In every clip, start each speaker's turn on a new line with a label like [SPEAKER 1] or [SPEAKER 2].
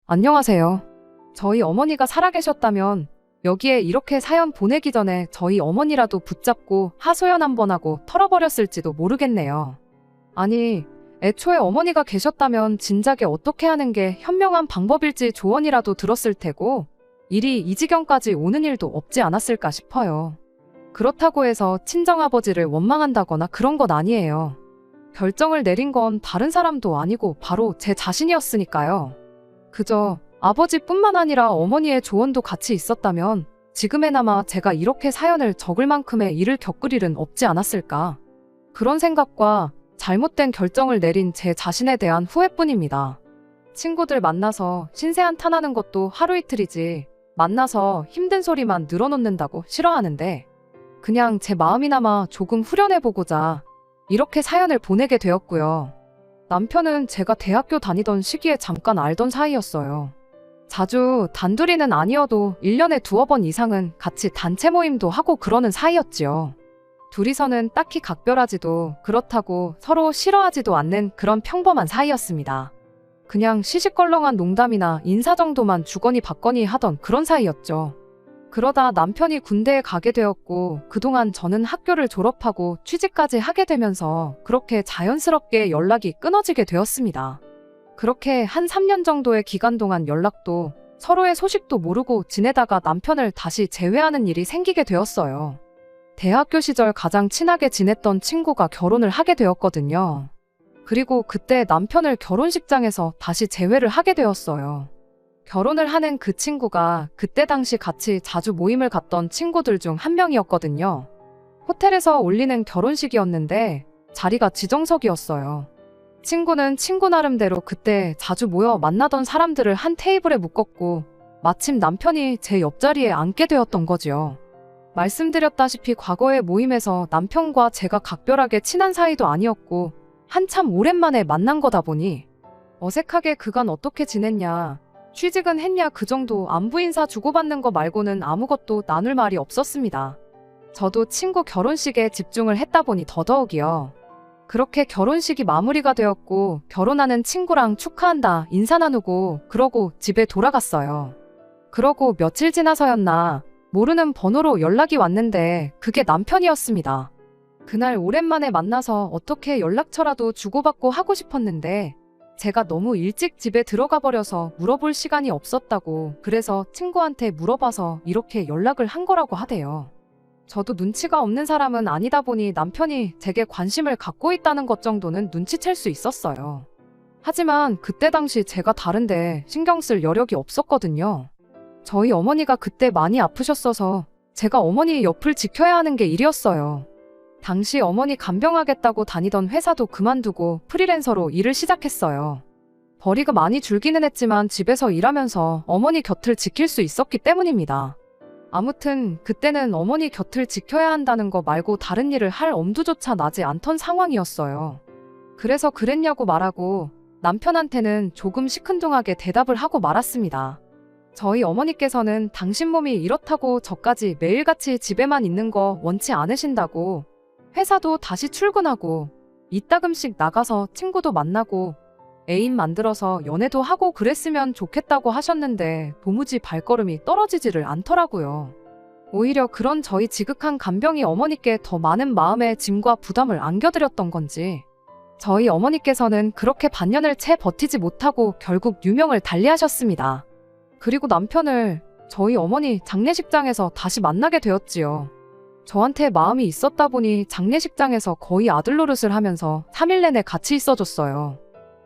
[SPEAKER 1] 안녕하세요. 저희 어머니가 살아계셨다면 여기에 이렇게 사연 보내기 전에 저희 어머니라도 붙잡고 하소연 한번 하고 털어버렸을지도 모르겠네요. 아니, 애초에 어머니가 계셨다면 진작에 어떻게 하는 게 현명한 방법일지 조언이라도 들었을 테고 일이 이 지경까지 오는 일도 없지 않았을까 싶어요. 그렇다고 해서 친정아버지를 원망한다거나 그런 건 아니에요. 결정을 내린 건 다른 사람도 아니고 바로 제 자신이었으니까요. 그저 아버지뿐만 아니라 어머니의 조언도 같이 있었다면 지금에나마 제가 이렇게 사연을 적을 만큼의 일을 겪을 일은 없지 않았을까. 그런 생각과 잘못된 결정을 내린 제 자신에 대한 후회뿐입니다. 친구들 만나서 신세한탄하는 것도 하루 이틀이지 만나서 힘든 소리만 늘어놓는다고 싫어하는데 그냥 제 마음이나마 조금 후련해보고자 이렇게 사연을 보내게 되었고요. 남편은 제가 대학교 다니던 시기에 잠깐 알던 사이였어요. 자주 단둘이는 아니어도 1년에 두어 번 이상은 같이 단체 모임도 하고 그러는 사이였지요. 둘이서는 딱히 각별하지도 그렇다고 서로 싫어하지도 않는 그런 평범한 사이였습니다. 그냥 시시껄렁한 농담이나 인사 정도만 주거니 받거니 하던 그런 사이였죠. 그러다 남편이 군대에 가게 되었고 그동안 저는 학교를 졸업하고 취직까지 하게 되면서 그렇게 자연스럽게 연락이 끊어지게 되었습니다. 그렇게 한 3년 정도의 기간 동안 연락도 서로의 소식도 모르고 지내다가 남편을 다시 재회하는 일이 생기게 되었어요. 대학교 시절 가장 친하게 지냈던 친구가 결혼을 하게 되었거든요. 그리고 그때 남편을 결혼식장에서 다시 재회를 하게 되었어요. 결혼을 하는 그 친구가 그때 당시 같이 자주 모임을 갔던 친구들 중 한 명이었거든요. 호텔에서 올리는 결혼식이었는데 자리가 지정석이었어요. 친구는 친구 나름대로 그때 자주 모여 만나던 사람들을 한 테이블에 묶었고 마침 남편이 제 옆자리에 앉게 되었던 거지요. 말씀드렸다시피 과거의 모임에서 남편과 제가 각별하게 친한 사이도 아니었고 한참 오랜만에 만난 거다 보니 어색하게 그간 어떻게 지냈냐, 취직은 했냐 그 정도 안부 인사 주고받는 거 말고는 아무것도 나눌 말이 없었습니다. 저도 친구 결혼식에 집중을 했다 보니 더더욱이요. 그렇게 결혼식이 마무리가 되었고 결혼하는 친구랑 축하한다 인사 나누고 그러고 집에 돌아갔어요. 그러고 며칠 지나서였나 모르는 번호로 연락이 왔는데 그게 남편이었습니다. 그날 오랜만에 만나서 어떻게 연락처라도 주고받고 하고 싶었는데 제가 너무 일찍 집에 들어가 버려서 물어볼 시간이 없었다고 그래서 친구한테 물어봐서 이렇게 연락을 한 거라고 하대요. 저도 눈치가 없는 사람은 아니다 보니 남편이 제게 관심을 갖고 있다는 것 정도는 눈치챌 수 있었어요. 하지만 그때 당시 제가 다른데 신경 쓸 여력이 없었거든요. 저희 어머니가 그때 많이 아프셨어서 제가 어머니 옆을 지켜야 하는 게 일이었어요. 당시 어머니 간병하겠다고 다니던 회사도 그만두고 프리랜서로 일을 시작했어요. 벌이가 많이 줄기는 했지만 집에서 일하면서 어머니 곁을 지킬 수 있었기 때문입니다. 아무튼 그때는 어머니 곁을 지켜야 한다는 거 말고 다른 일을 할 엄두조차 나지 않던 상황이었어요. 그래서 그랬냐고 말하고 남편한테는 조금 시큰둥하게 대답을 하고 말았습니다. 저희 어머니께서는 당신 몸이 이렇다고 저까지 매일같이 집에만 있는 거 원치 않으신다고 회사도 다시 출근하고 이따금씩 나가서 친구도 만나고 애인 만들어서 연애도 하고 그랬으면 좋겠다고 하셨는데 도무지 발걸음이 떨어지지를 않더라고요. 오히려 그런 저희 지극한 간병이 어머니께 더 많은 마음의 짐과 부담을 안겨드렸던 건지 저희 어머니께서는 그렇게 반년을 채 버티지 못하고 결국 유명을 달리하셨습니다. 그리고 남편을 저희 어머니 장례식장에서 다시 만나게 되었지요. 저한테 마음이 있었다 보니 장례식장에서 거의 아들 노릇을 하면서 3일 내내 같이 있어줬어요.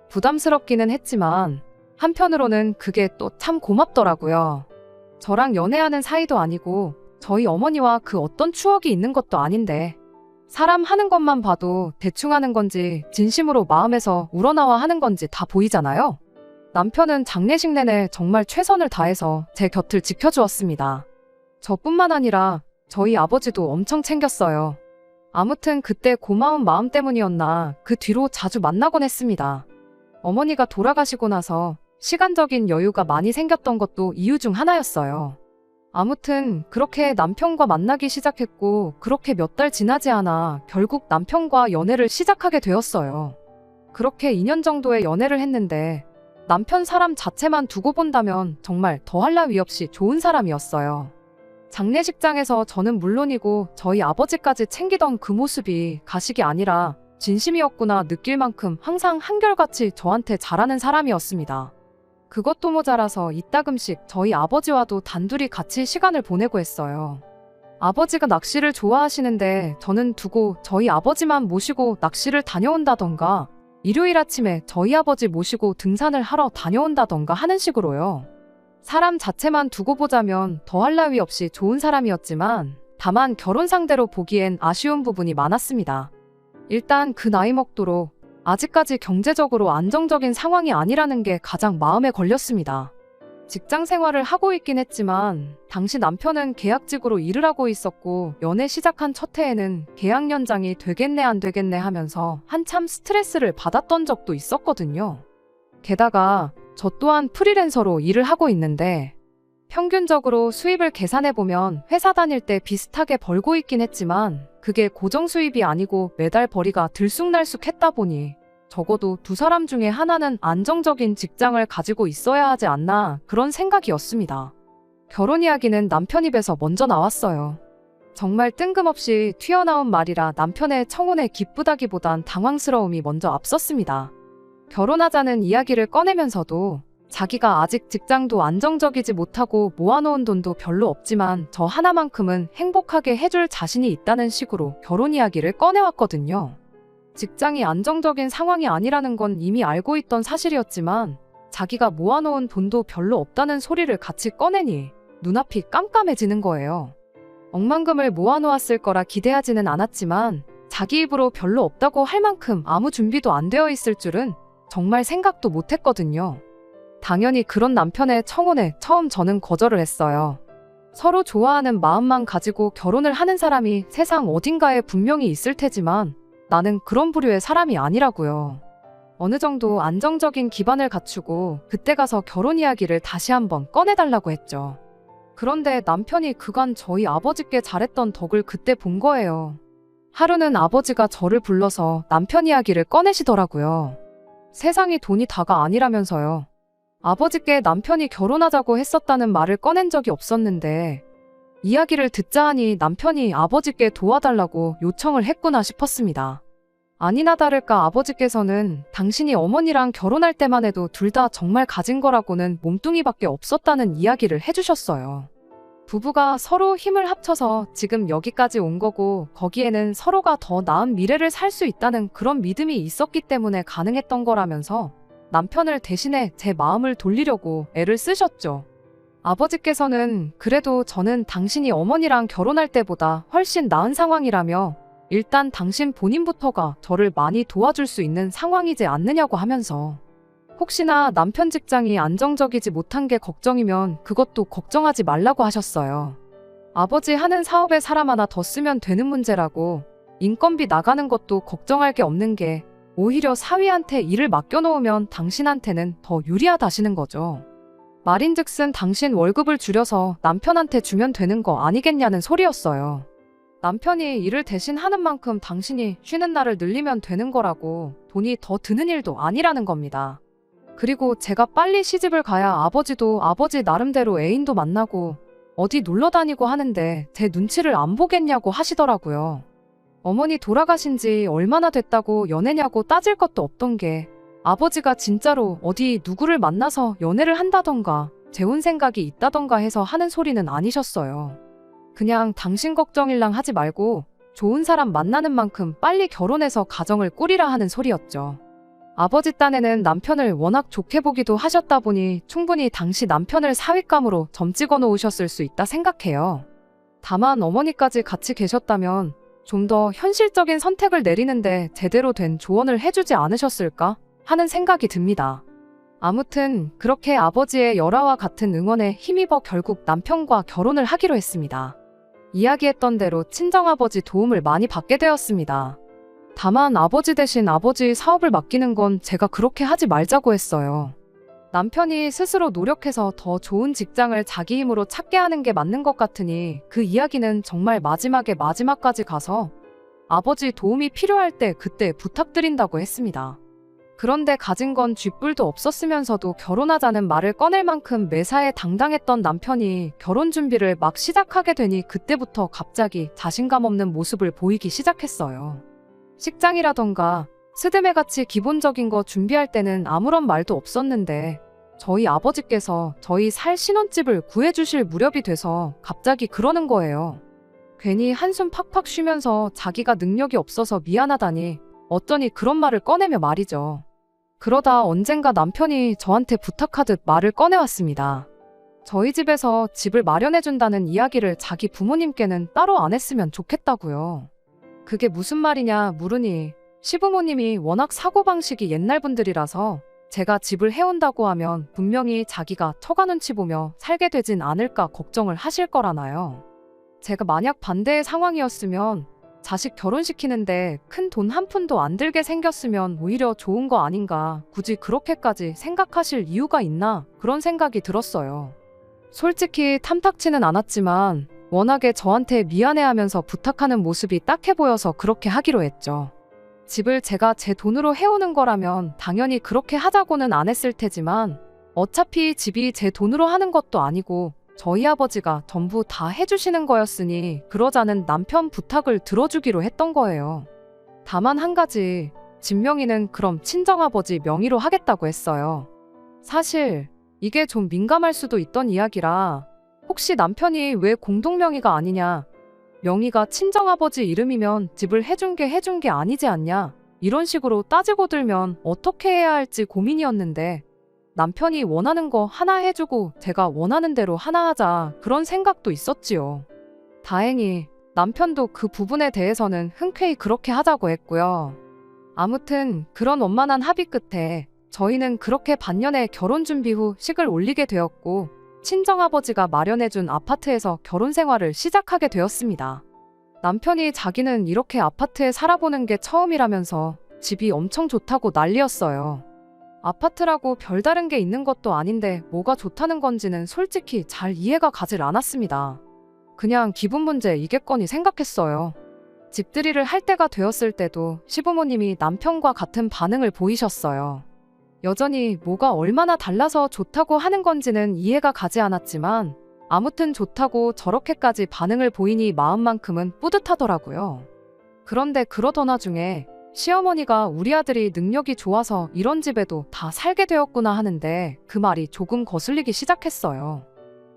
[SPEAKER 1] 부담스럽기는 했지만 한편으로는 그게 또 참 고맙더라고요. 저랑 연애하는 사이도 아니고 저희 어머니와 그 어떤 추억이 있는 것도 아닌데 사람 하는 것만 봐도 대충 하는 건지 진심으로 마음에서 우러나와 하는 건지 다 보이잖아요. 남편은 장례식 내내 정말 최선을 다해서 제 곁을 지켜주었습니다. 저뿐만 아니라 저희 아버지도 엄청 챙겼어요. 아무튼 그때 고마운 마음 때문이었나 그 뒤로 자주 만나곤 했습니다. 어머니가 돌아가시고 나서 시간적인 여유가 많이 생겼던 것도 이유 중 하나였어요. 아무튼 그렇게 남편과 만나기 시작했고 그렇게 몇 달 지나지 않아 결국 남편과 연애를 시작하게 되었어요. 그렇게 2년 정도의 연애를 했는데 남편 사람 자체만 두고 본다면 정말 더할 나위 없이 좋은 사람이었어요. 장례식장에서 저는 물론이고 저희 아버지까지 챙기던 그 모습이 가식이 아니라 진심이었구나 느낄 만큼 항상 한결같이 저한테 잘하는 사람이었습니다. 그것도 모자라서 이따금씩 저희 아버지와도 단둘이 같이 시간을 보내고 했어요. 아버지가 낚시를 좋아하시는데 저는 두고 저희 아버지만 모시고 낚시를 다녀온다던가 일요일 아침에 저희 아버지 모시고 등산을 하러 다녀온다던가 하는 식으로요. 사람 자체만 두고 보자면 더할 나위 없이 좋은 사람이었지만 다만 결혼 상대로 보기엔 아쉬운 부분이 많았습니다. 일단 그 나이 먹도록 아직까지 경제적으로 안정적인 상황이 아니라는 게 가장 마음에 걸렸습니다. 직장 생활을 하고 있긴 했지만 당시 남편은 계약직으로 일을 하고 있었고 연애 시작한 첫 해에는 계약 연장이 되겠네 안 되겠네 하면서 한참 스트레스를 받았던 적도 있었거든요. 게다가 저 또한 프리랜서로 일을 하고 있는데 평균적으로 수입을 계산해보면 회사 다닐 때 비슷하게 벌고 있긴 했지만 그게 고정 수입이 아니고 매달 벌이가 들쑥날쑥했다 보니 적어도 두 사람 중에 하나는 안정적인 직장을 가지고 있어야 하지 않나 그런 생각이었습니다. 결혼 이야기는 남편 입에서 먼저 나왔어요. 정말 뜬금없이 튀어나온 말이라 남편의 청혼에 기쁘다기보단 당황스러움이 먼저 앞섰습니다. 결혼하자는 이야기를 꺼내면서도 자기가 아직 직장도 안정적이지 못하고 모아놓은 돈도 별로 없지만 저 하나만큼은 행복하게 해줄 자신이 있다는 식으로 결혼 이야기를 꺼내왔거든요. 직장이 안정적인 상황이 아니라는 건 이미 알고 있던 사실이었지만 자기가 모아놓은 돈도 별로 없다는 소리를 같이 꺼내니 눈앞이 깜깜해지는 거예요. 억만금을 모아놓았을 거라 기대하지는 않았지만 자기 입으로 별로 없다고 할 만큼 아무 준비도 안 되어 있을 줄은 정말 생각도 못했거든요. 당연히 그런 남편의 청혼에 처음 저는 거절을 했어요. 서로 좋아하는 마음만 가지고 결혼을 하는 사람이 세상 어딘가에 분명히 있을 테지만 나는 그런 부류의 사람이 아니라고요. 어느 정도 안정적인 기반을 갖추고 그때 가서 결혼 이야기를 다시 한번 꺼내달라고 했죠. 그런데 남편이 그간 저희 아버지께 잘했던 덕을 그때 본 거예요. 하루는 아버지가 저를 불러서 남편 이야기를 꺼내시더라고요. 세상이 돈이 다가 아니라면서요. 아버지께 남편이 결혼하자고 했었다는 말을 꺼낸 적이 없었는데 이야기를 듣자 하니 남편이 아버지께 도와달라고 요청을 했구나 싶었습니다. 아니나 다를까 아버지께서는 당신이 어머니랑 결혼할 때만 해도 둘 다 정말 가진 거라고는 몸뚱이밖에 없었다는 이야기를 해주셨어요. 부부가 서로 힘을 합쳐서 지금 여기까지 온 거고 거기에는 서로가 더 나은 미래를 살 수 있다는 그런 믿음이 있었기 때문에 가능했던 거라면서 남편을 대신해 제 마음을 돌리려고 애를 쓰셨죠. 아버지께서는 그래도 저는 당신이 어머니랑 결혼할 때보다 훨씬 나은 상황이라며 일단 당신 본인부터가 저를 많이 도와줄 수 있는 상황이지 않느냐고 하면서 혹시나 남편 직장이 안정적이지 못한 게 걱정이면 그것도 걱정하지 말라고 하셨어요. 아버지 하는 사업에 사람 하나 더 쓰면 되는 문제라고 인건비 나가는 것도 걱정할 게 없는 게 오히려 사위한테 일을 맡겨놓으면 당신한테는 더 유리하다시는 거죠. 말인즉슨 당신 월급을 줄여서 남편한테 주면 되는 거 아니겠냐는 소리였어요. 남편이 일을 대신 하는 만큼 당신이 쉬는 날을 늘리면 되는 거라고 돈이 더 드는 일도 아니라는 겁니다. 그리고 제가 빨리 시집을 가야 아버지도 아버지 나름대로 애인도 만나고 어디 놀러 다니고 하는데 제 눈치를 안 보겠냐고 하시더라고요. 어머니 돌아가신 지 얼마나 됐다고 연애냐고 따질 것도 없던 게 아버지가 진짜로 어디 누구를 만나서 연애를 한다던가 재혼 생각이 있다던가 해서 하는 소리는 아니셨어요. 그냥 당신 걱정일랑 하지 말고 좋은 사람 만나는 만큼 빨리 결혼해서 가정을 꾸리라 하는 소리였죠. 아버지 딴에는 남편을 워낙 좋게 보기도 하셨다 보니 충분히 당시 남편을 사윗감으로 점 찍어 놓으셨을 수 있다 생각해요. 다만 어머니까지 같이 계셨다면 좀 더 현실적인 선택을 내리는데 제대로 된 조언을 해주지 않으셨을까 하는 생각이 듭니다. 아무튼 그렇게 아버지의 열화와 같은 응원에 힘입어 결국 남편과 결혼을 하기로 했습니다. 이야기했던 대로 친정아버지 도움을 많이 받게 되었습니다. 다만 아버지 대신 아버지 사업을 맡기는 건 제가 그렇게 하지 말자고 했어요. 남편이 스스로 노력해서 더 좋은 직장을 자기 힘으로 찾게 하는 게 맞는 것 같으니 그 이야기는 정말 마지막까지 가서 아버지 도움이 필요할 때 그때 부탁드린다고 했습니다. 그런데 가진 건 쥐뿔도 없었으면서도 결혼하자는 말을 꺼낼 만큼 매사에 당당했던 남편이 결혼 준비를 막 시작하게 되니 그때부터 갑자기 자신감 없는 모습을 보이기 시작했어요. 식장이라던가 스드메같이 기본적인 거 준비할 때는 아무런 말도 없었는데 저희 아버지께서 저희 살 신혼집을 구해주실 무렵이 돼서 갑자기 그러는 거예요. 괜히 한숨 팍팍 쉬면서 자기가 능력이 없어서 미안하다니 어쩌니 그런 말을 꺼내며 말이죠. 그러다 언젠가 남편이 저한테 부탁하듯 말을 꺼내왔습니다. 저희 집에서 집을 마련해준다는 이야기를 자기 부모님께는 따로 안 했으면 좋겠다고요. 그게 무슨 말이냐 물으니 시부모님이 워낙 사고방식이 옛날 분들이라서 제가 집을 해온다고 하면 분명히 자기가 처가 눈치 보며 살게 되진 않을까 걱정을 하실 거라나요. 제가 만약 반대의 상황이었으면 자식 결혼시키는데 큰 돈 한 푼도 안 들게 생겼으면 오히려 좋은 거 아닌가, 굳이 그렇게까지 생각하실 이유가 있나 그런 생각이 들었어요. 솔직히 탐탁치는 않았지만 워낙에 저한테 미안해하면서 부탁하는 모습이 딱해 보여서 그렇게 하기로 했죠. 집을 제가 제 돈으로 해오는 거라면 당연히 그렇게 하자고는 안 했을 테지만 어차피 집이 제 돈으로 하는 것도 아니고 저희 아버지가 전부 다 해주시는 거였으니 그러자는 남편 부탁을 들어주기로 했던 거예요. 다만 한 가지, 집 명의는 그럼 친정아버지 명의로 하겠다고 했어요. 사실 이게 좀 민감할 수도 있던 이야기라 혹시 남편이 왜 공동명의가 아니냐, 명의가 친정아버지 이름이면 집을 해준 게 아니지 않냐, 이런 식으로 따지고 들면 어떻게 해야 할지 고민이었는데 남편이 원하는 거 하나 해주고 제가 원하는 대로 하나 하자 그런 생각도 있었지요. 다행히 남편도 그 부분에 대해서는 흔쾌히 그렇게 하자고 했고요. 아무튼 그런 원만한 합의 끝에 저희는 그렇게 반년에 결혼 준비 후 식을 올리게 되었고 친정아버지가 마련해준 아파트에서 결혼 생활을 시작하게 되었습니다. 남편이 자기는 이렇게 아파트에 살아보는 게 처음이라면서 집이 엄청 좋다고 난리였어요. 아파트라고 별다른 게 있는 것도 아닌데 뭐가 좋다는 건지는 솔직히 잘 이해가 가질 않았습니다. 그냥 기분 문제이겠거니 생각했어요. 집들이를 할 때가 되었을 때도 시부모님이 남편과 같은 반응을 보이셨어요. 여전히 뭐가 얼마나 달라서 좋다고 하는 건지는 이해가 가지 않았지만 아무튼 좋다고 저렇게까지 반응을 보이니 마음만큼은 뿌듯하더라고요. 그런데 그러던 와중에 시어머니가 우리 아들이 능력이 좋아서 이런 집에도 다 살게 되었구나 하는데 그 말이 조금 거슬리기 시작했어요.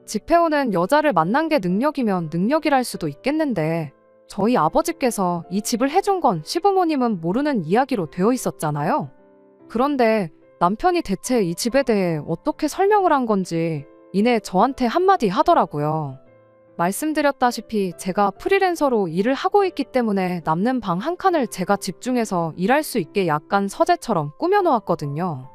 [SPEAKER 1] 집 해오는 여자를 만난 게 능력이면 능력이랄 수도 있겠는데 저희 아버지께서 이 집을 해준 건 시부모님은 모르는 이야기로 되어 있었잖아요. 그런데 남편이 대체 이 집에 대해 어떻게 설명을 한 건지 이내 저한테 한마디 하더라고요. 말씀드렸다시피 제가 프리랜서로 일을 하고 있기 때문에 남는 방 한 칸을 제가 집중해서 일할 수 있게 약간 서재처럼 꾸며놓았거든요.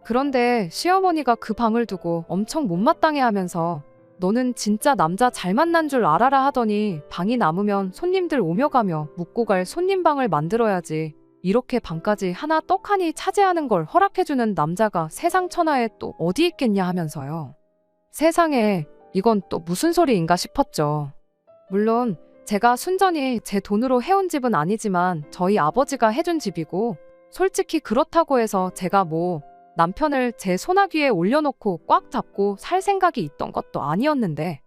[SPEAKER 1] 그런데 시어머니가 그 방을 두고 엄청 못마땅해 하면서 너는 진짜 남자 잘 만난 줄 알아라 하더니 방이 남으면 손님들 오며 가며 묵고 갈 손님방을 만들어야지 이렇게 방까지 하나 떡하니 차지하는 걸 허락해주는 남자가 세상 천하에 또 어디 있겠냐 하면서요. 세상에 이건 또 무슨 소리인가 싶었죠. 물론 제가 순전히 제 돈으로 해온 집은 아니지만 저희 아버지가 해준 집이고 솔직히 그렇다고 해서 제가 뭐 남편을 제 소나귀에 올려놓고 꽉 잡고 살 생각이 있던 것도 아니었는데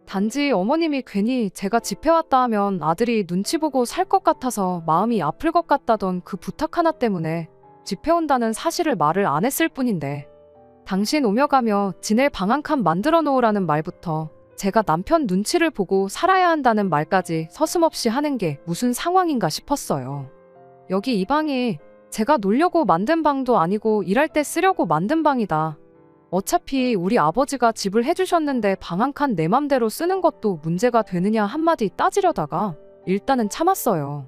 [SPEAKER 1] 단지 어머님이 괜히 제가 집 해왔다 하면 아들이 눈치 보고 살 것 같아서 마음이 아플 것 같다던 그 부탁 하나 때문에 집 해온다는 사실을 말을 안 했을 뿐인데 당신 오며 가며 지낼 방 한 칸 만들어 놓으라는 말부터 제가 남편 눈치를 보고 살아야 한다는 말까지 서슴없이 하는 게 무슨 상황인가 싶었어요. 여기 이 방이 제가 놀려고 만든 방도 아니고 일할 때 쓰려고 만든 방이다. 어차피 우리 아버지가 집을 해주셨는데 방 한 칸 내 맘대로 쓰는 것도 문제가 되느냐 한마디 따지려다가 일단은 참았어요.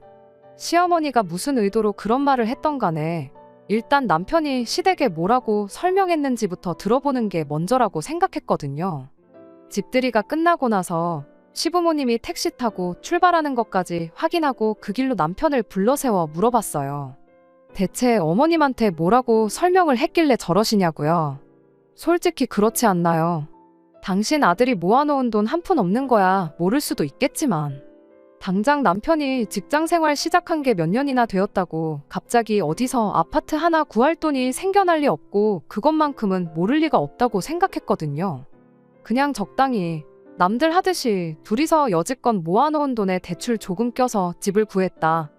[SPEAKER 1] 시어머니가 무슨 의도로 그런 말을 했던 간에 일단 남편이 시댁에 뭐라고 설명했는지부터 들어보는 게 먼저라고 생각했거든요. 집들이가 끝나고 나서 시부모님이 택시 타고 출발하는 것까지 확인하고 그 길로 남편을 불러세워 물어봤어요. 대체 어머님한테 뭐라고 설명을 했길래 저러시냐고요. 솔직히 그렇지 않나요? 당신 아들이 모아놓은 돈 한 푼 없는 거야 모를 수도 있겠지만 당장 남편이 직장 생활 시작한 게 몇 년이나 되었다고 갑자기 어디서 아파트 하나 구할 돈이 생겨날 리 없고 그것만큼은 모를 리가 없다고 생각했거든요. 그냥 적당히 남들 하듯이 둘이서 여지껏 모아놓은 돈에 대출 조금 껴서 집을 구했다.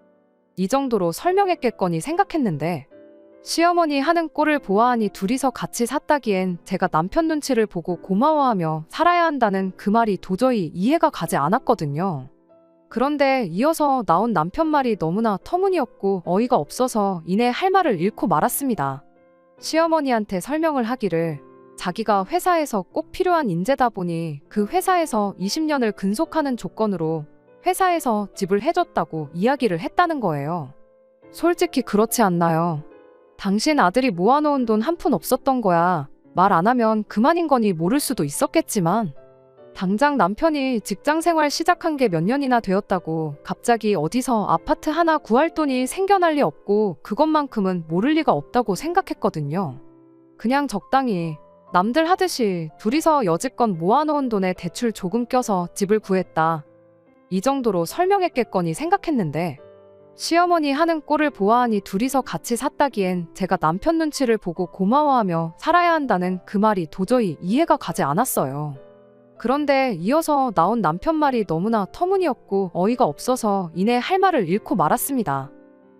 [SPEAKER 1] 이 정도로 설명했겠거니 생각했는데 시어머니 하는 꼴을 보아하니 둘이서 같이 샀다기엔 제가 남편 눈치를 보고 고마워하며 살아야 한다는 그 말이 도저히 이해가 가지 않았거든요. 그런데 이어서 나온 남편 말이 너무나 터무니없고 어이가 없어서 이내 할 말을 잃고 말았습니다. 시어머니한테 설명을 하기를 자기가 회사에서 꼭 필요한 인재다 보니 그 회사에서 20년을 근속하는 조건으로 회사에서 집을 해줬다고 이야기를 했다는 거예요. 솔직히 그렇지 않나요? 당신 아들이 모아놓은 돈 한 푼 없었던 거야. 말 안 하면 그만인 거니 모를 수도 있었겠지만 당장 남편이 직장 생활 시작한 게 몇 년이나 되었다고 갑자기 어디서 아파트 하나 구할 돈이 생겨날 리 없고 그것만큼은 모를 리가 없다고 생각했거든요. 그냥 적당히 남들 하듯이 둘이서 여지껏 모아놓은 돈에 대출 조금 껴서 집을 구했다. 이 정도로 설명했겠거니 생각했는데 시어머니 하는 꼴을 보아하니 둘이서 같이 샀다기엔 제가 남편 눈치를 보고 고마워하며 살아야 한다는 그 말이 도저히 이해가 가지 않았어요. 그런데 이어서 나온 남편 말이 너무나 터무니없고 어이가 없어서 이내 할 말을 잃고 말았습니다.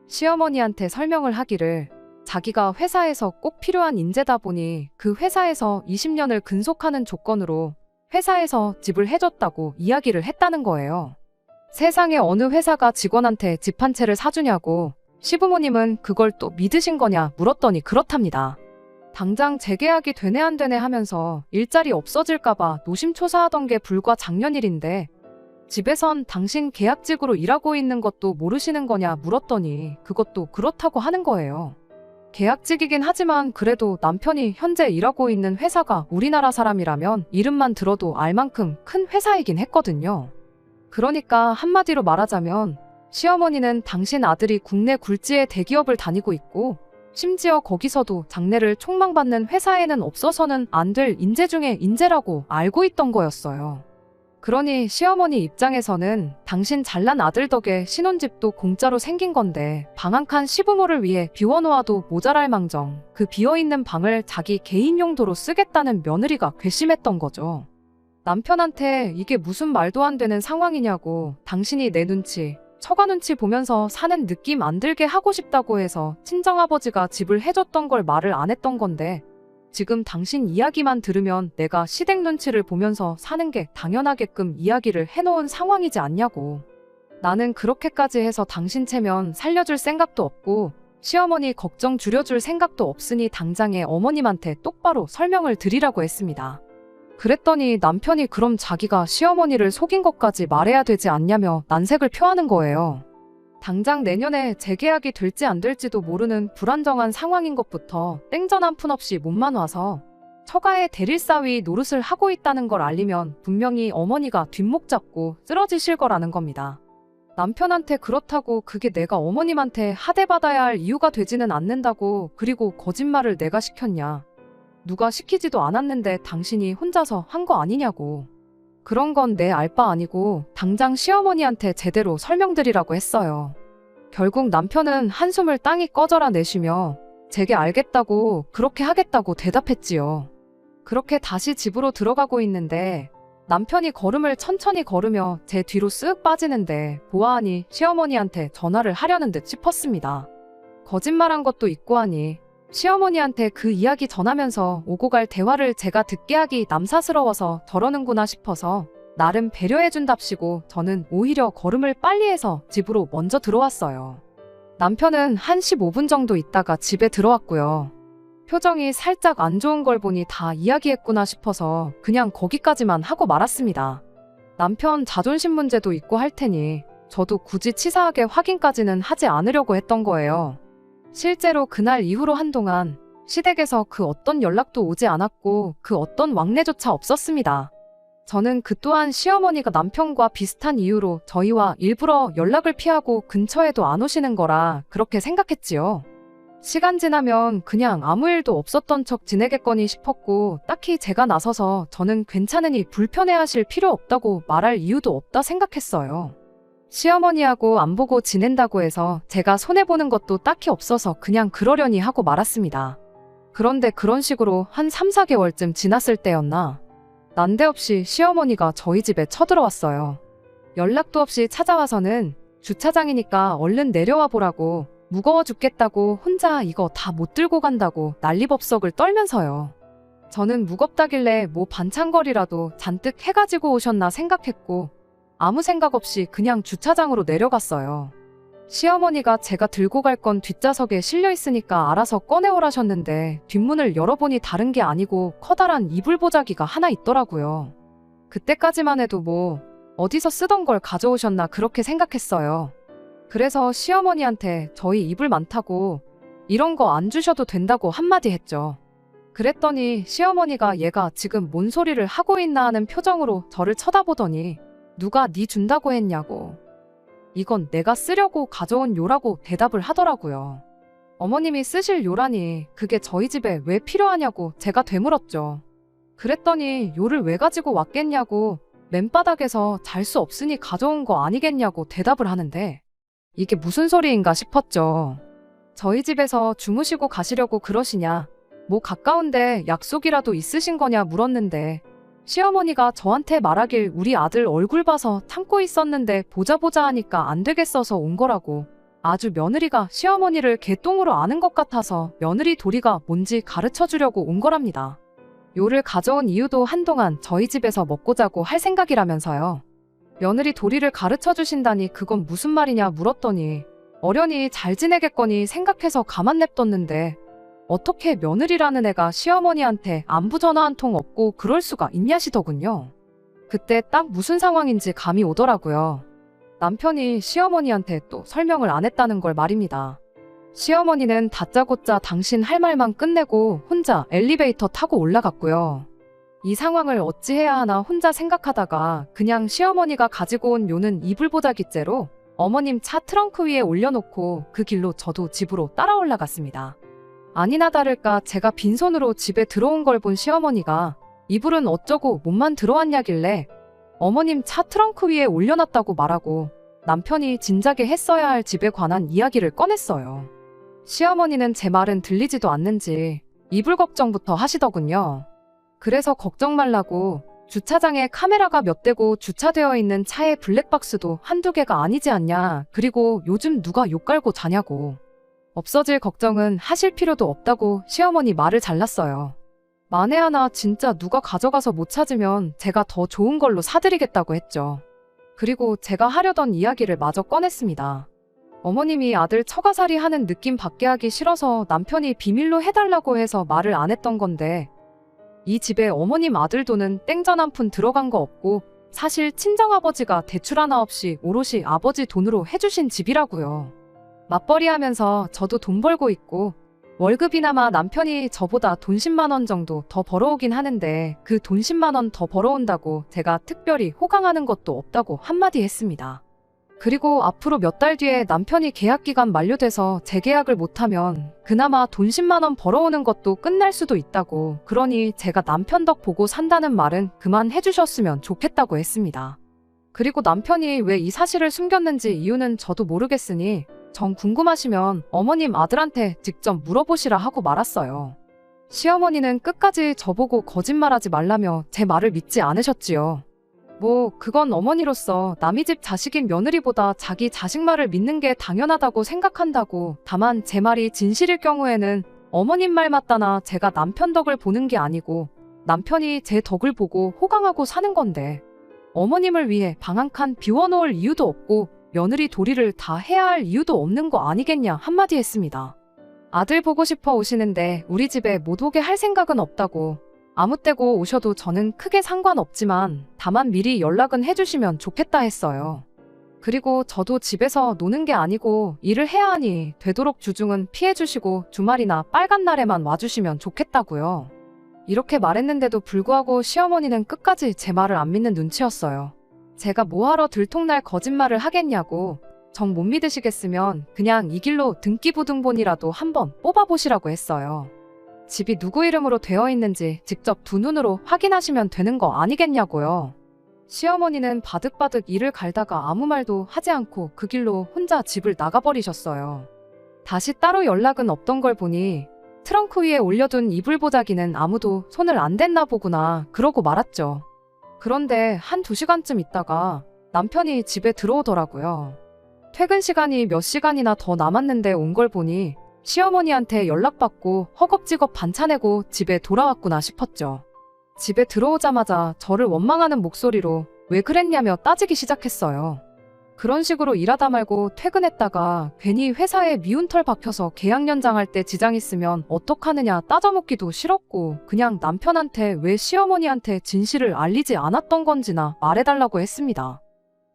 [SPEAKER 1] 시어머니한테 설명을 하기를 자기가 회사에서 꼭 필요한 인재다 보니 그 회사에서 20년을 근속하는 조건으로 회사에서 집을 해줬다고 이야기를 했다는 거예요. 세상에 어느 회사가 직원한테 집 한 채를 사주냐고 시부모님은 그걸 또 믿으신 거냐 물었더니 그렇답니다. 당장 재계약이 되네 안 되네 하면서 일자리 없어질까봐 노심초사하던 게 불과 작년 일인데 집에선 당신 계약직으로 일하고 있는 것도 모르시는 거냐 물었더니 그것도 그렇다고 하는 거예요. 계약직이긴 하지만 그래도 남편이 현재 일하고 있는 회사가 우리나라 사람이라면 이름만 들어도 알 만큼 큰 회사이긴 했거든요. 그러니까 한마디로 말하자면 시어머니는 당신 아들이 국내 굴지의 대기업을 다니고 있고 심지어 거기서도 장래를 촉망받는 회사에는 없어서는 안 될 인재 중에 인재라고 알고 있던 거였어요. 그러니 시어머니 입장에서는 당신 잘난 아들 덕에 신혼집도 공짜로 생긴 건데 방 한 칸 시부모를 위해 비워놓아도 모자랄 망정 그 비어있는 방을 자기 개인 용도로 쓰겠다는 며느리가 괘씸했던 거죠. 남편한테 이게 무슨 말도 안 되는 상황이냐고 당신이 내 눈치, 처가 눈치 보면서 사는 느낌 안 들게 하고 싶다고 해서 친정아버지가 집을 해줬던 걸 말을 안 했던 건데 지금 당신 이야기만 들으면 내가 시댁 눈치를 보면서 사는 게 당연하게끔 이야기를 해놓은 상황이지 않냐고. 나는 그렇게까지 해서 당신 체면 살려줄 생각도 없고 시어머니 걱정 줄여줄 생각도 없으니 당장에 어머님한테 똑바로 설명을 드리라고 했습니다. 그랬더니 남편이 그럼 자기가 시어머니를 속인 것까지 말해야 되지 않냐며 난색을 표하는 거예요. 당장 내년에 재계약이 될지 안 될지도 모르는 불안정한 상황인 것부터 땡전 한 푼 없이 몸만 와서 처가의 대릴사위 노릇을 하고 있다는 걸 알리면 분명히 어머니가 뒷목 잡고 쓰러지실 거라는 겁니다. 남편한테 그렇다고 그게 내가 어머님한테 하대받아야 할 이유가 되지는 않는다고. 그리고 거짓말을 내가 시켰냐. 누가 시키지도 않았는데 당신이 혼자서 한 거 아니냐고. 그런 건 내 알 바 아니고 당장 시어머니한테 제대로 설명드리라고 했어요. 결국 남편은 한숨을 땅이 꺼져라 내쉬며 제게 알겠다고 그렇게 하겠다고 대답했지요. 그렇게 다시 집으로 들어가고 있는데 남편이 걸음을 천천히 걸으며 제 뒤로 쓱 빠지는데 보아하니 시어머니한테 전화를 하려는 듯 싶었습니다. 거짓말한 것도 있고 하니 시어머니한테 그 이야기 전하면서 오고 갈 대화를 제가 듣게 하기 남사스러워서 저러는구나 싶어서 나름 배려해준답시고 저는 오히려 걸음을 빨리 해서 집으로 먼저 들어왔어요. 남편은 한 15분 정도 있다가 집에 들어왔고요. 표정이 살짝 안 좋은 걸 보니 다 이야기했구나 싶어서 그냥 거기까지만 하고 말았습니다. 남편 자존심 문제도 있고 할 테니 저도 굳이 치사하게 확인까지는 하지 않으려고 했던 거예요. 실제로 그날 이후로 한동안 시댁에서 그 어떤 연락도 오지 않았고 그 어떤 왕래조차 없었습니다. 저는 그 또한 시어머니가 남편과 비슷한 이유로 저희와 일부러 연락을 피하고 근처에도 안 오시는 거라 그렇게 생각했지요. 시간 지나면 그냥 아무 일도 없었던 척 지내겠거니 싶었고 딱히 제가 나서서 저는 괜찮으니 불편해하실 필요 없다고 말할 이유도 없다 생각했어요. 시어머니하고 안 보고 지낸다고 해서 제가 손해보는 것도 딱히 없어서 그냥 그러려니 하고 말았습니다. 그런데 그런 식으로 한 3, 4개월쯤 지났을 때였나 난데없이 시어머니가 저희 집에 쳐들어왔어요. 연락도 없이 찾아와서는 주차장이니까 얼른 내려와 보라고, 무거워 죽겠다고 혼자 이거 다 못 들고 간다고 난리법석을 떨면서요. 저는 무겁다길래 뭐 반찬거리라도 잔뜩 해가지고 오셨나 생각했고 아무 생각 없이 그냥 주차장으로 내려갔어요. 시어머니가 제가 들고 갈 건 뒷좌석에 실려 있으니까 알아서 꺼내오라셨는데 뒷문을 열어보니 다른 게 아니고 커다란 이불 보자기가 하나 있더라고요. 그때까지만 해도 뭐 어디서 쓰던 걸 가져오셨나 그렇게 생각했어요. 그래서 시어머니한테 저희 이불 많다고 이런 거 안 주셔도 된다고 한마디 했죠. 그랬더니 시어머니가 얘가 지금 뭔 소리를 하고 있나 하는 표정으로 저를 쳐다보더니 누가 네 준다고 했냐고, 이건 내가 쓰려고 가져온 요라고 대답을 하더라고요. 어머님이 쓰실 요라니 그게 저희 집에 왜 필요하냐고 제가 되물었죠. 그랬더니 요를 왜 가지고 왔겠냐고, 맨바닥에서 잘 수 없으니 가져온 거 아니겠냐고 대답을 하는데 이게 무슨 소리인가 싶었죠. 저희 집에서 주무시고 가시려고 그러시냐, 뭐 가까운데 약속이라도 있으신 거냐 물었는데 시어머니가 저한테 말하길 우리 아들 얼굴 봐서 참고 있었는데 보자 하니까 안 되겠어서 온 거라고, 아주 며느리가 시어머니를 개똥으로 아는 것 같아서 며느리 도리가 뭔지 가르쳐 주려고 온 거랍니다. 요를 가져온 이유도 한동안 저희 집에서 먹고 자고 할 생각이라면서요. 며느리 도리를 가르쳐 주신다니 그건 무슨 말이냐 물었더니 어련히 잘 지내겠거니 생각해서 가만 냅뒀는데 어떻게 며느리라는 애가 시어머니한테 안부 전화 한 통 없고 그럴 수가 있냐시더군요. 그때 딱 무슨 상황인지 감이 오더라고요. 남편이 시어머니한테 또 설명을 안 했다는 걸 말입니다. 시어머니는 다짜고짜 당신 할 말만 끝내고 혼자 엘리베이터 타고 올라갔고요. 이 상황을 어찌해야 하나 혼자 생각하다가 그냥 시어머니가 가지고 온 요는 이불 보자기째로 어머님 차 트렁크 위에 올려놓고 그 길로 저도 집으로 따라 올라갔습니다. 아니나 다를까 제가 빈손으로 집에 들어온 걸 본 시어머니가 이불은 어쩌고 몸만 들어왔냐길래 어머님 차 트렁크 위에 올려놨다고 말하고 남편이 진작에 했어야 할 집에 관한 이야기를 꺼냈어요. 시어머니는 제 말은 들리지도 않는지 이불 걱정부터 하시더군요. 그래서 걱정 말라고 주차장에 카메라가 몇 대고 주차되어 있는 차의 블랙박스도 한두 개가 아니지 않냐, 그리고 요즘 누가 욕 깔고 자냐고, 없어질 걱정은 하실 필요도 없다고 시어머니 말을 잘랐어요. 만에 하나 진짜 누가 가져가서 못 찾으면 제가 더 좋은 걸로 사드리겠다고 했죠. 그리고 제가 하려던 이야기를 마저 꺼냈습니다. 어머님이 아들 처가살이 하는 느낌 받게 하기 싫어서 남편이 비밀로 해달라고 해서 말을 안 했던 건데 이 집에 어머님 아들 돈은 땡전 한 푼 들어간 거 없고 사실 친정아버지가 대출 하나 없이 오롯이 아버지 돈으로 해주신 집이라고요. 맞벌이 하면서 저도 돈 벌고 있고 월급이나마 남편이 저보다 돈 10만 원 정도 더 벌어오긴 하는데 그 돈 10만 원 더 벌어온다고 제가 특별히 호강하는 것도 없다고 한마디 했습니다. 그리고 앞으로 몇 달 뒤에 남편이 계약기간 만료돼서 재계약을 못하면 그나마 돈 10만 원 벌어오는 것도 끝날 수도 있다고, 그러니 제가 남편 덕 보고 산다는 말은 그만 해주셨으면 좋겠다고 했습니다. 그리고 남편이 왜 이 사실을 숨겼는지 이유는 저도 모르겠으니 정 궁금하시면 어머님 아들한테 직접 물어보시라 하고 말았어요. 시어머니는 끝까지 저보고 거짓말하지 말라며 제 말을 믿지 않으셨지요. 뭐 그건 어머니로서 남의 집 자식인 며느리보다 자기 자식 말을 믿는 게 당연하다고 생각한다고, 다만 제 말이 진실일 경우에는 어머님 말 맞다나 제가 남편 덕을 보는 게 아니고 남편이 제 덕을 보고 호강하고 사는 건데 어머님을 위해 방 한 칸 비워놓을 이유도 없고 며느리 도리를 다 해야 할 이유도 없는 거 아니겠냐 한마디 했습니다. 아들 보고 싶어 오시는데 우리 집에 못 오게 할 생각은 없다고, 아무 때고 오셔도 저는 크게 상관없지만 다만 미리 연락은 해주시면 좋겠다 했어요. 그리고 저도 집에서 노는 게 아니고 일을 해야 하니 되도록 주중은 피해주시고 주말이나 빨간 날에만 와주시면 좋겠다고요. 이렇게 말했는데도 불구하고 시어머니는 끝까지 제 말을 안 믿는 눈치였어요. 제가 뭐하러 들통날 거짓말을 하겠냐고, 정 못 믿으시겠으면 그냥 이 길로 등기부등본이라도 한번 뽑아보시라고 했어요. 집이 누구 이름으로 되어 있는지 직접 두 눈으로 확인하시면 되는 거 아니겠냐고요. 시어머니는 바득바득 이를 갈다가 아무 말도 하지 않고 그 길로 혼자 집을 나가버리셨어요. 다시 따로 연락은 없던 걸 보니 트렁크 위에 올려둔 이불보자기는 아무도 손을 안 댔나 보구나 그러고 말았죠. 그런데 한 2시간쯤 있다가 남편이 집에 들어오더라고요. 퇴근 시간이 몇 시간이나 더 남았는데 온 걸 보니 시어머니한테 연락받고 허겁지겁 반찬해고 집에 돌아왔구나 싶었죠. 집에 들어오자마자 저를 원망하는 목소리로 왜 그랬냐며 따지기 시작했어요. 그런 식으로 일하다 말고 퇴근했다가 괜히 회사에 미운 털 박혀서 계약 연장할 때 지장 있으면 어떡하느냐 따져묻기도 싫었고 그냥 남편한테 왜 시어머니한테 진실을 알리지 않았던 건지나 말해달라고 했습니다.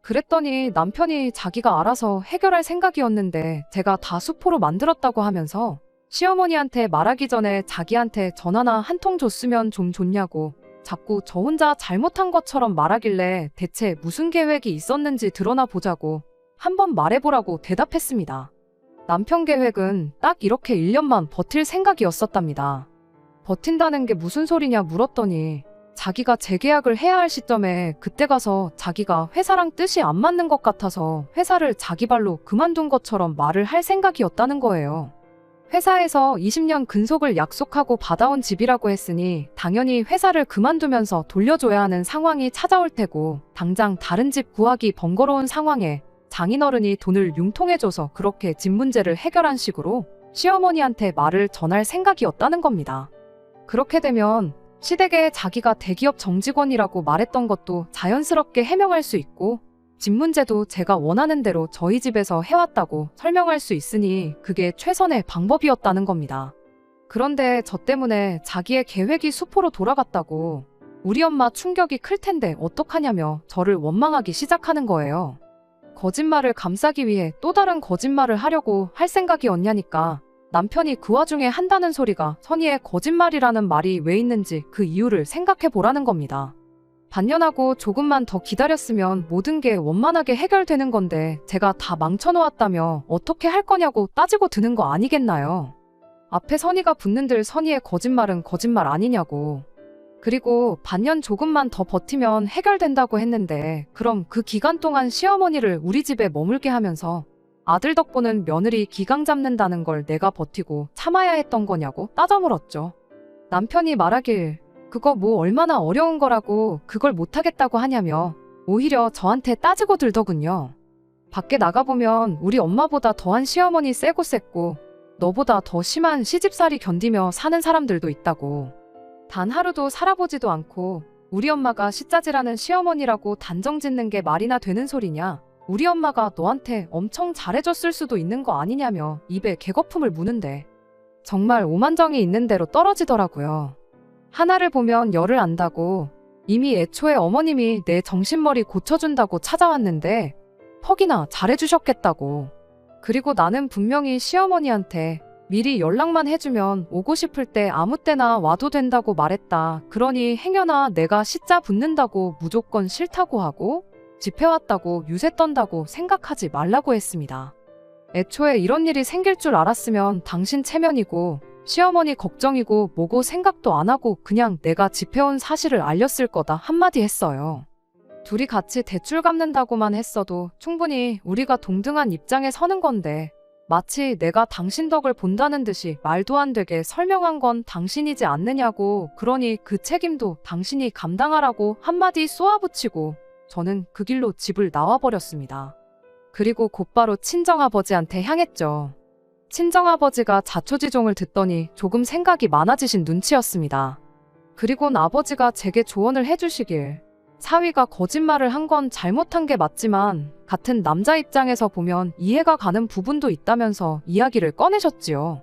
[SPEAKER 1] 그랬더니 남편이 자기가 알아서 해결할 생각이었는데 제가 다 수포로 만들었다고 하면서 시어머니한테 말하기 전에 자기한테 전화나 한 통 줬으면 좀 좋냐고 자꾸 저 혼자 잘못한 것처럼 말하길래 대체 무슨 계획이 있었는지 드러나 보자고 한번 말해보라고 대답했습니다. 남편 계획은 딱 이렇게 1년만 버틸 생각이었었답니다. 버틴다는 게 무슨 소리냐 물었더니 자기가 재계약을 해야 할 시점에 그때 가서 자기가 회사랑 뜻이 안 맞는 것 같아서 회사를 자기 발로 그만둔 것처럼 말을 할 생각이었다는 거예요. 회사에서 20년 근속을 약속하고 받아온 집이라고 했으니 당연히 회사를 그만두면서 돌려줘야 하는 상황이 찾아올 테고 당장 다른 집 구하기 번거로운 상황에 장인어른이 돈을 융통해줘서 그렇게 집 문제를 해결한 식으로 시어머니한테 말을 전할 생각이었다는 겁니다. 그렇게 되면 시댁에 자기가 대기업 정직원이라고 말했던 것도 자연스럽게 해명할 수 있고 집 문제도 제가 원하는 대로 저희 집에서 해왔다고 설명할 수 있으니 그게 최선의 방법이었다는 겁니다. 그런데 저 때문에 자기의 계획이 수포로 돌아갔다고 우리 엄마 충격이 클 텐데 어떡하냐며 저를 원망하기 시작하는 거예요. 거짓말을 감싸기 위해 또 다른 거짓말을 하려고 할 생각이었냐니까 남편이 그 와중에 한다는 소리가 선의의 거짓말이라는 말이 왜 있는지 그 이유를 생각해 보라는 겁니다. 반년하고 조금만 더 기다렸으면 모든 게 원만하게 해결되는 건데 제가 다 망쳐놓았다며 어떻게 할 거냐고 따지고 드는 거 아니겠나요? 앞에 선의가 붙는들 선의의 거짓말은 거짓말 아니냐고. 그리고 반년 조금만 더 버티면 해결된다고 했는데 그럼 그 기간 동안 시어머니를 우리 집에 머물게 하면서 아들 덕보는 며느리 기강 잡는다는 걸 내가 버티고 참아야 했던 거냐고 따져 물었죠. 남편이 말하길 그거 뭐 얼마나 어려운 거라고 그걸 못하겠다고 하냐며 오히려 저한테 따지고 들더군요. 밖에 나가보면 우리 엄마보다 더한 시어머니 세고 셌고 너보다 더 심한 시집살이 견디며 사는 사람들도 있다고. 단 하루도 살아보지도 않고 우리 엄마가 시짜지라는 시어머니라고 단정 짓는 게 말이나 되는 소리냐. 우리 엄마가 너한테 엄청 잘해줬을 수도 있는 거 아니냐며 입에 개거품을 무는데 정말 오만정이 있는 대로 떨어지더라고요. 하나를 보면 열을 안다고 이미 애초에 어머님이 내 정신머리 고쳐준다고 찾아왔는데 퍽이나 잘해주셨겠다고. 그리고 나는 분명히 시어머니한테 미리 연락만 해주면 오고 싶을 때 아무 때나 와도 된다고 말했다. 그러니 행여나 내가 시자 붙는다고 무조건 싫다고 하고 집해왔다고 유세 떤다고 생각하지 말라고 했습니다. 애초에 이런 일이 생길 줄 알았으면 당신 체면이고 시어머니 걱정이고 뭐고 생각도 안 하고 그냥 내가 집해온 사실을 알렸을 거다 한마디 했어요. 둘이 같이 대출 갚는다고만 했어도 충분히 우리가 동등한 입장에 서는 건데 마치 내가 당신 덕을 본다는 듯이 말도 안 되게 설명한 건 당신이지 않느냐고. 그러니 그 책임도 당신이 감당하라고 한마디 쏘아붙이고 저는 그 길로 집을 나와버렸습니다. 그리고 곧바로 친정아버지한테 향했죠. 친정아버지가 자초지종을 듣더니 조금 생각이 많아지신 눈치였습니다. 그리곤 아버지가 제게 조언을 해주시길 사위가 거짓말을 한 건 잘못한 게 맞지만 같은 남자 입장에서 보면 이해가 가는 부분도 있다면서 이야기를 꺼내셨지요.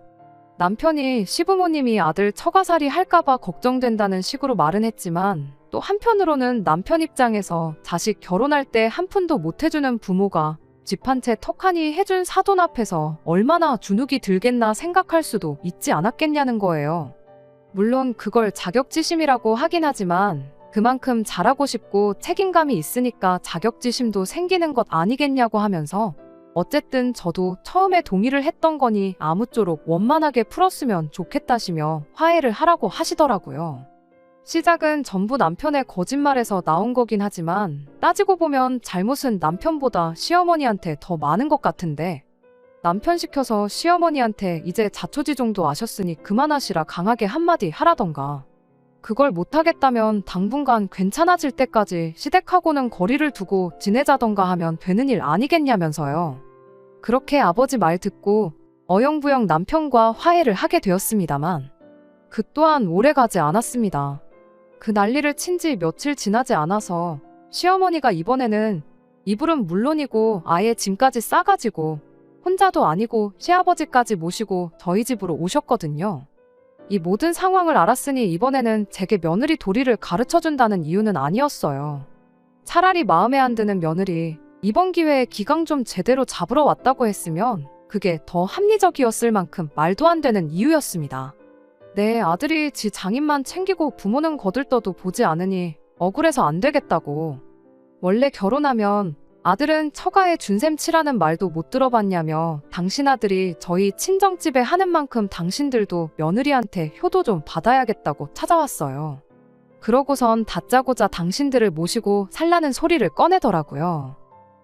[SPEAKER 1] 남편이 시부모님이 아들 처가살이 할까봐 걱정된다는 식으로 말은 했지만 또 한편으로는 남편 입장에서 자식 결혼할 때 한 푼도 못 해주는 부모가 집 한 채 턱하니 해준 사돈 앞에서 얼마나 주눅이 들겠나 생각할 수도 있지 않았겠냐는 거예요. 물론 그걸 자격지심이라고 하긴 하지만 그만큼 잘하고 싶고 책임감이 있으니까 자격지심도 생기는 것 아니겠냐고 하면서 어쨌든 저도 처음에 동의를 했던 거니 아무쪼록 원만하게 풀었으면 좋겠다시며 화해를 하라고 하시더라고요. 시작은 전부 남편의 거짓말에서 나온 거긴 하지만 따지고 보면 잘못은 남편보다 시어머니한테 더 많은 것 같은데, 남편 시켜서 시어머니한테 이제 자초지종도 아셨으니 그만하시라 강하게 한마디 하라던가, 그걸 못하겠다면 당분간 괜찮아질 때까지 시댁하고는 거리를 두고 지내자던가 하면 되는 일 아니겠냐면서요. 그렇게 아버지 말 듣고 어영부영 남편과 화해를 하게 되었습니다만, 그 또한 오래가지 않았습니다. 그 난리를 친 지 며칠 지나지 않아서 시어머니가 이번에는 이불은 물론이고 아예 짐까지 싸가지고 혼자도 아니고 시아버지까지 모시고 저희 집으로 오셨거든요. 이 모든 상황을 알았으니 이번에는 제게 며느리 도리를 가르쳐준다는 이유는 아니었어요. 차라리 마음에 안 드는 며느리 이번 기회에 기강 좀 제대로 잡으러 왔다고 했으면 그게 더 합리적이었을 만큼 말도 안 되는 이유였습니다. 내 아들이 지 장인만 챙기고 부모는 거들떠도 보지 않으니 억울해서 안 되겠다고. 원래 결혼하면 아들은 처가에 준셈 치라는 말도 못 들어봤냐며 당신 아들이 저희 친정집에 하는 만큼 당신들도 며느리한테 효도 좀 받아야겠다고 찾아왔어요. 그러고선 다짜고짜 당신들을 모시고 살라는 소리를 꺼내더라고요.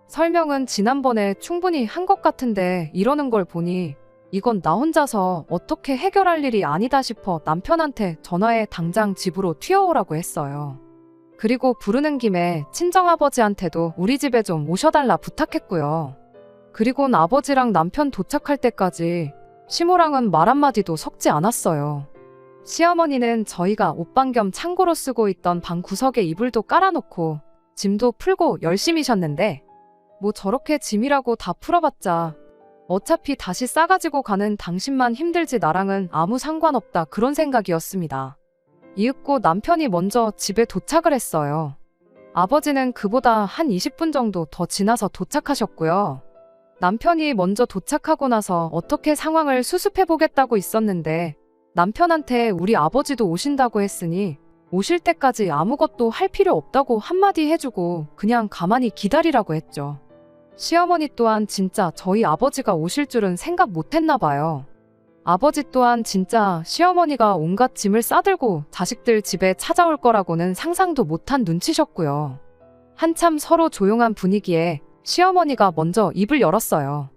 [SPEAKER 1] 설명은 지난번에 충분히 한 것 같은데 이러는 걸 보니 이건 나 혼자서 어떻게 해결할 일이 아니다 싶어 남편한테 전화해 당장 집으로 튀어오라고 했어요. 그리고 부르는 김에 친정아버지한테도 우리 집에 좀 오셔달라 부탁했고요. 그리곤 아버지랑 남편 도착할 때까지 시모랑은 말 한마디도 섞지 않았어요. 시어머니는 저희가 옷방 겸 창고로 쓰고 있던 방 구석에 이불도 깔아놓고 짐도 풀고 열심히 쉬었는데, 뭐 저렇게 짐이라고 다 풀어봤자 어차피 다시 싸가지고 가는 당신만 힘들지 나랑은 아무 상관없다, 그런 생각이었습니다. 이윽고 남편이 먼저 집에 도착을 했어요. 아버지는 그보다 한 20분 정도 더 지나서 도착하셨고요. 남편이 먼저 도착하고 나서 어떻게 상황을 수습해보겠다고 있었는데 남편한테 우리 아버지도 오신다고 했으니 오실 때까지 아무것도 할 필요 없다고 한마디 해주고 그냥 가만히 기다리라고 했죠. 시어머니 또한 진짜 저희 아버지가 오실 줄은 생각 못했나 봐요. 아버지 또한 진짜 시어머니가 온갖 짐을 싸들고 자식들 집에 찾아올 거라고는 상상도 못한 눈치셨고요. 한참 서로 조용한 분위기에 시어머니가 먼저 입을 열었어요.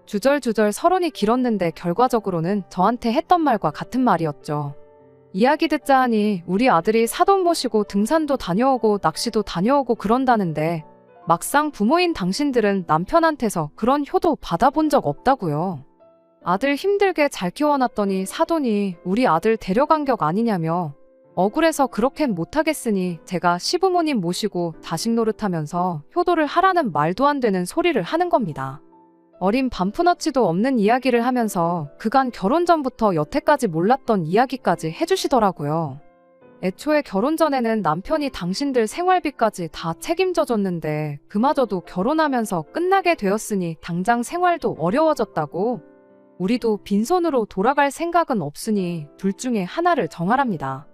[SPEAKER 1] 주절주절 서론이 길었는데 결과적으로는 저한테 했던 말과 같은 말이었죠. 이야기 듣자 하니 우리 아들이 사돈 모시고 등산도 다녀오고 낚시도 다녀오고 그런다는데 막상 부모인 당신들은 남편한테서 그런 효도 받아본 적 없다고요. 아들 힘들게 잘 키워놨더니 사돈이 우리 아들 데려간 격 아니냐며 억울해서 그렇게는 못하겠으니 제가 시부모님 모시고 자식 노릇하면서 효도를 하라는 말도 안 되는 소리를 하는 겁니다. 어린 반푼어치도 없는 이야기를 하면서 그간 결혼 전부터 여태까지 몰랐던 이야기까지 해주시더라고요. 애초에 결혼 전에는 남편이 당신들 생활비까지 다 책임져줬는데 그마저도 결혼하면서 끝나게 되었으니 당장 생활도 어려워졌다고, 우리도 빈손으로 돌아갈 생각은 없으니 둘 중에 하나를 정하랍니다.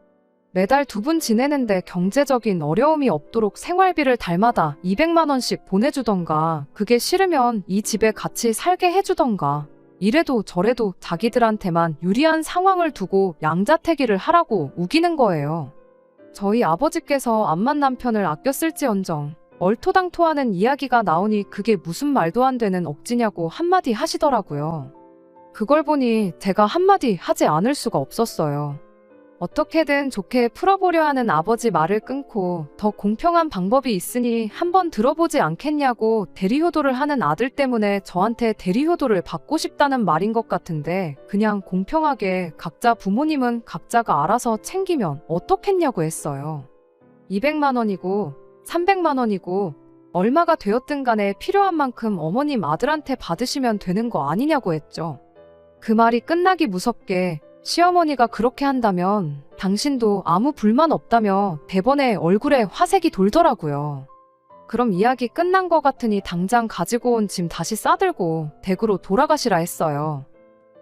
[SPEAKER 1] 매달 2분 지내는데 경제적인 어려움이 없도록 생활비를 달마다 200만 원씩 보내주던가, 그게 싫으면 이 집에 같이 살게 해주던가, 이래도 저래도 자기들한테만 유리한 상황을 두고 양자택일을 하라고 우기는 거예요. 저희 아버지께서 암만 남편을 아꼈을지언정 얼토당토하는 이야기가 나오니 그게 무슨 말도 안 되는 억지냐고 한마디 하시더라고요. 그걸 보니 제가 한마디 하지 않을 수가 없었어요. 어떻게든 좋게 풀어보려 하는 아버지 말을 끊고 더 공평한 방법이 있으니 한번 들어보지 않겠냐고 대리효도를 하는 아들 때문에 저한테 대리효도를 받고 싶다는 말인 것 같은데, 그냥 공평하게 각자 부모님은 각자가 알아서 챙기면 어떻겠냐고 했어요. 200만 원이고 300만 원이고 얼마가 되었든 간에 필요한 만큼 어머님 아들한테 받으시면 되는 거 아니냐고 했죠. 그 말이 끝나기 무섭게 시어머니가 그렇게 한다면 당신도 아무 불만 없다며 대번에 얼굴에 화색이 돌더라고요. 그럼 이야기 끝난 것 같으니 당장 가지고 온 짐 다시 싸들고 댁으로 돌아가시라 했어요.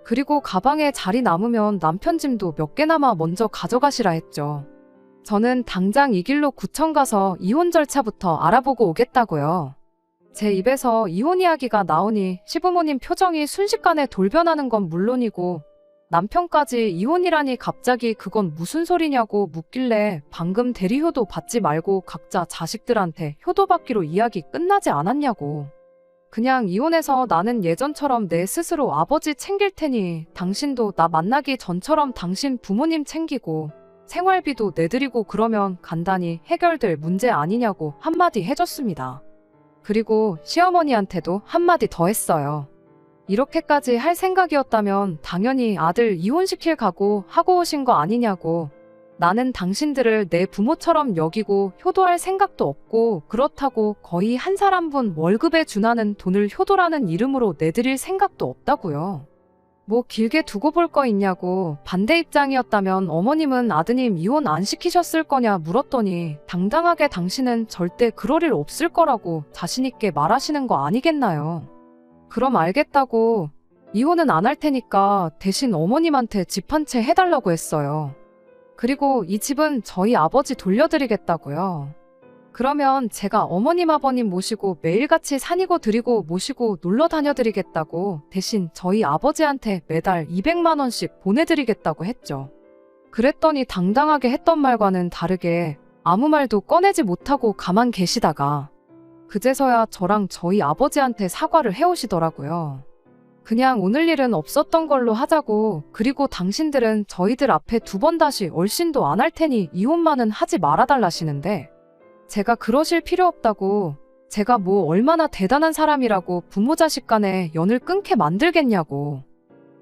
[SPEAKER 1] 그리고 가방에 자리 남으면 남편 짐도 몇 개나마 먼저 가져가시라 했죠. 저는 당장 이 길로 구청 가서 이혼 절차부터 알아보고 오겠다고요. 제 입에서 이혼 이야기가 나오니 시부모님 표정이 순식간에 돌변하는 건 물론이고 남편까지 이혼이라니 갑자기 그건 무슨 소리냐고 묻길래 방금 대리효도 받지 말고 각자 자식들한테 효도받기로 이야기 끝나지 않았냐고. 그냥 이혼해서 나는 예전처럼 내 스스로 아버지 챙길 테니 당신도 나 만나기 전처럼 당신 부모님 챙기고 생활비도 내드리고 그러면 간단히 해결될 문제 아니냐고 한마디 해줬습니다. 그리고 시어머니한테도 한마디 더 했어요. 이렇게까지 할 생각이었다면 당연히 아들 이혼시킬 각오 하고 오신 거 아니냐고. 나는 당신들을 내 부모처럼 여기고 효도할 생각도 없고 그렇다고 거의 한 사람분 월급에 준하는 돈을 효도라는 이름으로 내드릴 생각도 없다고요. 뭐 길게 두고 볼 거 있냐고. 반대 입장이었다면 어머님은 아드님 이혼 안 시키셨을 거냐 물었더니 당당하게 당신은 절대 그럴 일 없을 거라고 자신있게 말하시는 거 아니겠나요? 그럼 알겠다고. 이혼은 안 할 테니까 대신 어머님한테 집 한 채 해달라고 했어요. 그리고 이 집은 저희 아버지 돌려드리겠다고요. 그러면 제가 어머님 아버님 모시고 매일같이 산이고 드리고 모시고 놀러 다녀드리겠다고 대신 저희 아버지한테 매달 200만 원씩 보내드리겠다고 했죠. 그랬더니 당당하게 했던 말과는 다르게 아무 말도 꺼내지 못하고 가만 계시다가 그제서야 저랑 저희 아버지한테 사과를 해오시더라고요. 그냥 오늘 일은 없었던 걸로 하자고. 그리고 당신들은 저희들 앞에 2번 다시 얼씬도 안 할 테니 이혼만은 하지 말아달라시는데 제가 그러실 필요 없다고. 제가 뭐 얼마나 대단한 사람이라고 부모 자식 간에 연을 끊게 만들겠냐고.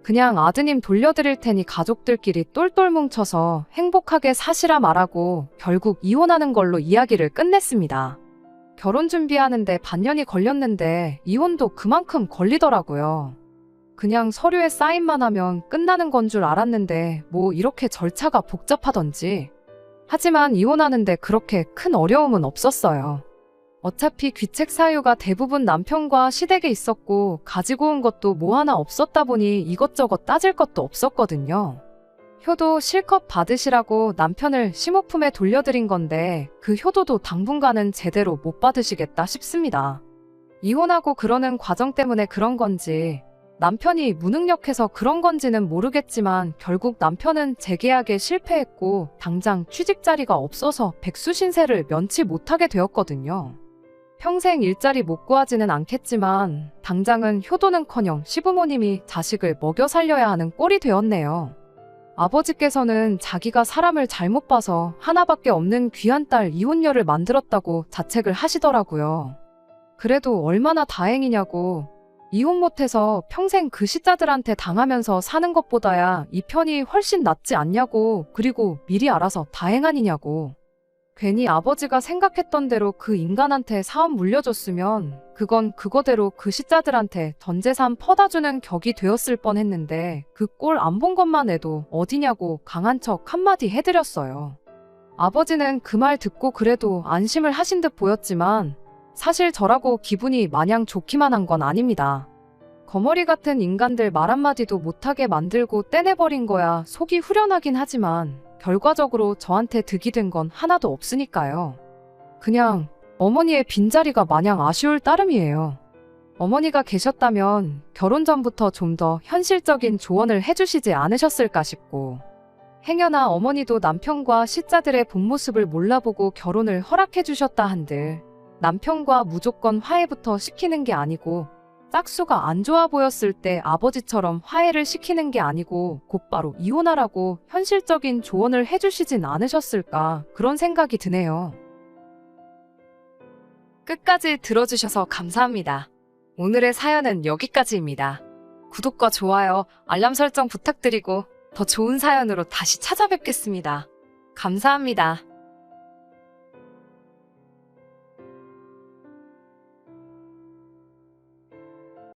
[SPEAKER 1] 그냥 아드님 돌려드릴 테니 가족들끼리 똘똘 뭉쳐서 행복하게 사시라 말하고 결국 이혼하는 걸로 이야기를 끝냈습니다. 결혼 준비하는데 반년이 걸렸는데 이혼도 그만큼 걸리더라고요. 그냥 서류에 사인만 하면 끝나는 건 줄 알았는데 뭐 이렇게 절차가 복잡하던지. 하지만 이혼하는데 그렇게 큰 어려움은 없었어요. 어차피 귀책 사유가 대부분 남편과 시댁에 있었고 가지고 온 것도 뭐 하나 없었다 보니 이것저것 따질 것도 없었거든요. 효도 실컷 받으시라고 남편을 심호품에 돌려드린 건데 그 효도도 당분간은 제대로 못 받으시겠다 싶습니다. 이혼하고 그러는 과정 때문에 그런 건지 남편이 무능력해서 그런 건지는 모르겠지만 결국 남편은 재계약에 실패했고 당장 취직 자리가 없어서 백수신세를 면치 못하게 되었거든요. 평생 일자리 못 구하지는 않겠지만 당장은 효도는커녕 시부모님이 자식을 먹여 살려야 하는 꼴이 되었네요. 아버지께서는 자기가 사람을 잘못 봐서 하나밖에 없는 귀한 딸 이혼녀를 만들었다고 자책을 하시더라고요. 그래도 얼마나 다행이냐고. 이혼 못해서 평생 그 시자들한테 당하면서 사는 것보다야 이 편이 훨씬 낫지 않냐고. 그리고 미리 알아서 다행아니냐고. 괜히 아버지가 생각했던 대로 그 인간한테 사업 물려줬으면 그건 그거대로 그 시자들한테 전 재산 퍼다주는 격이 되었을 뻔했는데 그 꼴 안 본 것만 해도 어디냐고 강한 척 한마디 해드렸어요. 아버지는 그 말 듣고 그래도 안심을 하신 듯 보였지만 사실 저라고 기분이 마냥 좋기만 한 건 아닙니다. 거머리 같은 인간들 말 한마디도 못하게 만들고 떼내버린 거야 속이 후련하긴 하지만 결과적으로 저한테 득이 된 건 하나도 없으니까요. 그냥 어머니의 빈자리가 마냥 아쉬울 따름이에요. 어머니가 계셨다면 결혼 전부터 좀 더 현실적인 조언을 해주시지 않으셨을까 싶고 행여나 어머니도 남편과 시자들의 본 모습을 몰라보고 결혼을 허락해주셨다 한들 남편과 무조건 화해부터 시키는 게 아니고 짝수가 안 좋아 보였을 때 아버지처럼 화해를 시키는 게 아니고 곧바로 이혼하라고 현실적인 조언을 해주시진 않으셨을까 그런 생각이 드네요. 끝까지 들어주셔서 감사합니다. 오늘의 사연은 여기까지입니다. 구독과 좋아요, 알람 설정 부탁드리고 더 좋은 사연으로 다시 찾아뵙겠습니다. 감사합니다.